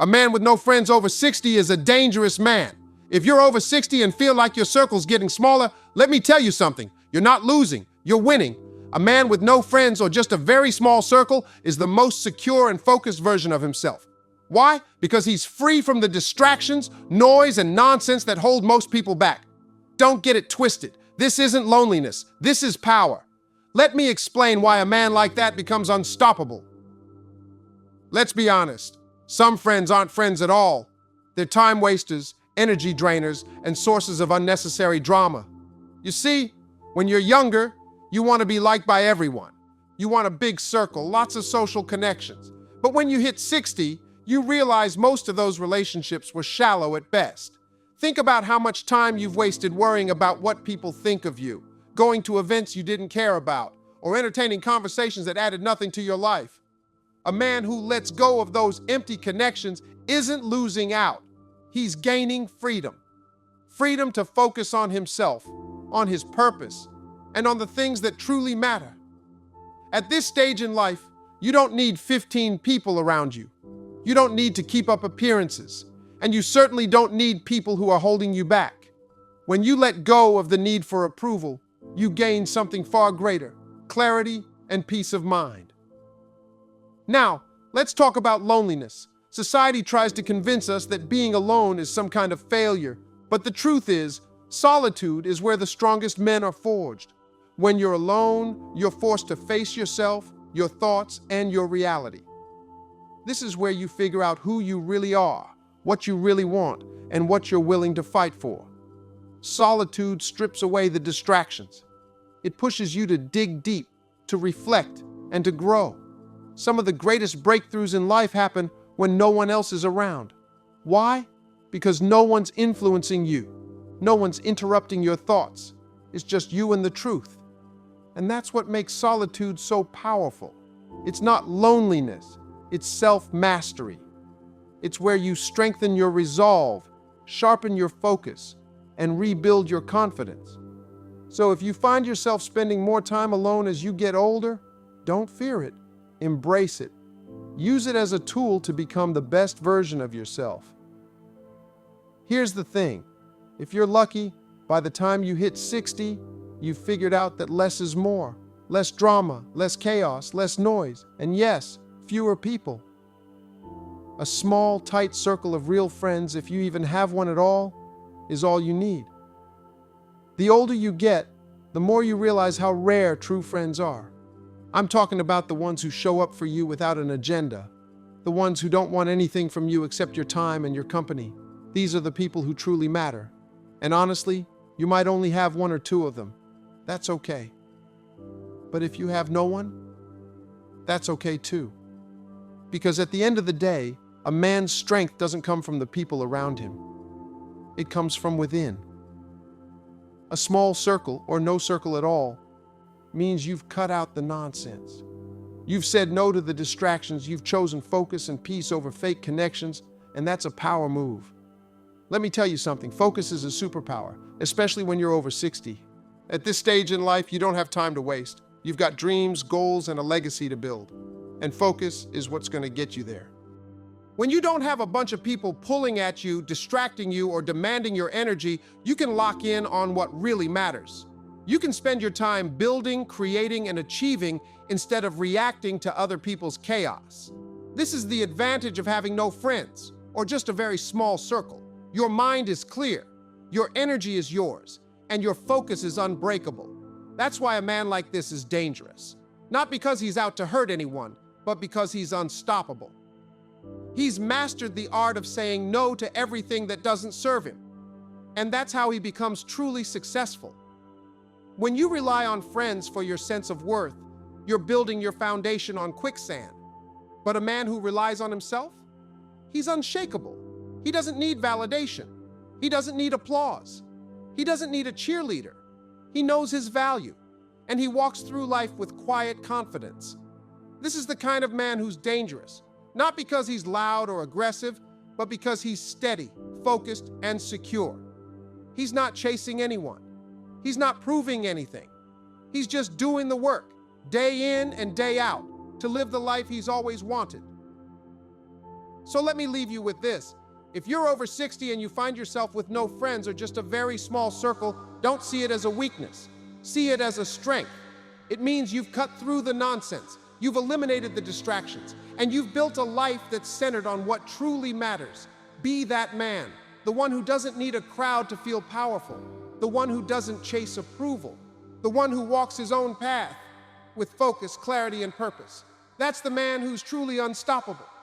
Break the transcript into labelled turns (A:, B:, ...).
A: A man with no friends over 60 is a dangerous man. If you're over 60 and feel like your circle's getting smaller, let me tell you something. You're not losing, you're winning. A man with no friends or just a very small circle is the most secure and focused version of himself. Why? Because he's free from the distractions, noise, and nonsense that hold most people back. Don't get it twisted. This isn't loneliness. This is power. Let me explain why a man like that becomes unstoppable. Let's be honest. Some friends aren't friends at all. They're time wasters, energy drainers, and sources of unnecessary drama. You see, when you're younger, you want to be liked by everyone. You want a big circle, lots of social connections. But when you hit 60, you realize most of those relationships were shallow at best. Think about how much time you've wasted worrying about what people think of you, going to events you didn't care about, or entertaining conversations that added nothing to your life. A man who lets go of those empty connections isn't losing out. He's gaining freedom. Freedom to focus on himself, on his purpose, and on the things that truly matter. At this stage in life, you don't need 15 people around you. You don't need to keep up appearances. And you certainly don't need people who are holding you back. When you let go of the need for approval, you gain something far greater: clarity and peace of mind. Now, let's talk about loneliness. Society tries to convince us that being alone is some kind of failure, but the truth is, solitude is where the strongest men are forged. When you're alone, you're forced to face yourself, your thoughts, and your reality. This is where you figure out who you really are, what you really want, and what you're willing to fight for. Solitude strips away the distractions. It pushes you to dig deep, to reflect, and to grow. Some of the greatest breakthroughs in life happen when no one else is around. Why? Because no one's influencing you. No one's interrupting your thoughts. It's just you and the truth. And that's what makes solitude so powerful. It's not loneliness, it's self-mastery. It's where you strengthen your resolve, sharpen your focus, and rebuild your confidence. So if you find yourself spending more time alone as you get older, don't fear it. Embrace it. Use it as a tool to become the best version of yourself. Here's the thing. If you're lucky, by the time you hit 60, you've figured out that less is more. Less drama, less chaos, less noise, and yes, fewer people. A small, tight circle of real friends, if you even have one at all, is all you need. The older you get, the more you realize how rare true friends are. I'm talking about the ones who show up for you without an agenda, the ones who don't want anything from you except your time and your company. These are the people who truly matter. And honestly, you might only have one or two of them. That's okay. But if you have no one, that's okay too. Because at the end of the day, a man's strength doesn't come from the people around him. It comes from within. A small circle, or no circle at all, means you've cut out the nonsense. You've said no to the distractions, you've chosen focus and peace over fake connections, and that's a power move. Let me tell you something, focus is a superpower, especially when you're over 60. At this stage in life, you don't have time to waste. You've got dreams, goals, and a legacy to build. And focus is what's going to get you there. When you don't have a bunch of people pulling at you, distracting you, or demanding your energy, you can lock in on what really matters. You can spend your time building, creating, and achieving instead of reacting to other people's chaos. This is the advantage of having no friends, or just a very small circle. Your mind is clear, your energy is yours, and your focus is unbreakable. That's why a man like this is dangerous. Not because he's out to hurt anyone, but because he's unstoppable. He's mastered the art of saying no to everything that doesn't serve him. And that's how he becomes truly successful. When you rely on friends for your sense of worth, you're building your foundation on quicksand. But a man who relies on himself? He's unshakable. He doesn't need validation. He doesn't need applause. He doesn't need a cheerleader. He knows his value, and he walks through life with quiet confidence. This is the kind of man who's dangerous, not because he's loud or aggressive, but because he's steady, focused, and secure. He's not chasing anyone. He's not proving anything. He's just doing the work, day in and day out, to live the life he's always wanted. So let me leave you with this. If you're over 60 and you find yourself with no friends or just a very small circle, don't see it as a weakness. See it as a strength. It means you've cut through the nonsense, you've eliminated the distractions, and you've built a life that's centered on what truly matters. Be that man, the one who doesn't need a crowd to feel powerful, the one who doesn't chase approval, the one who walks his own path with focus, clarity, and purpose. That's the man who's truly unstoppable.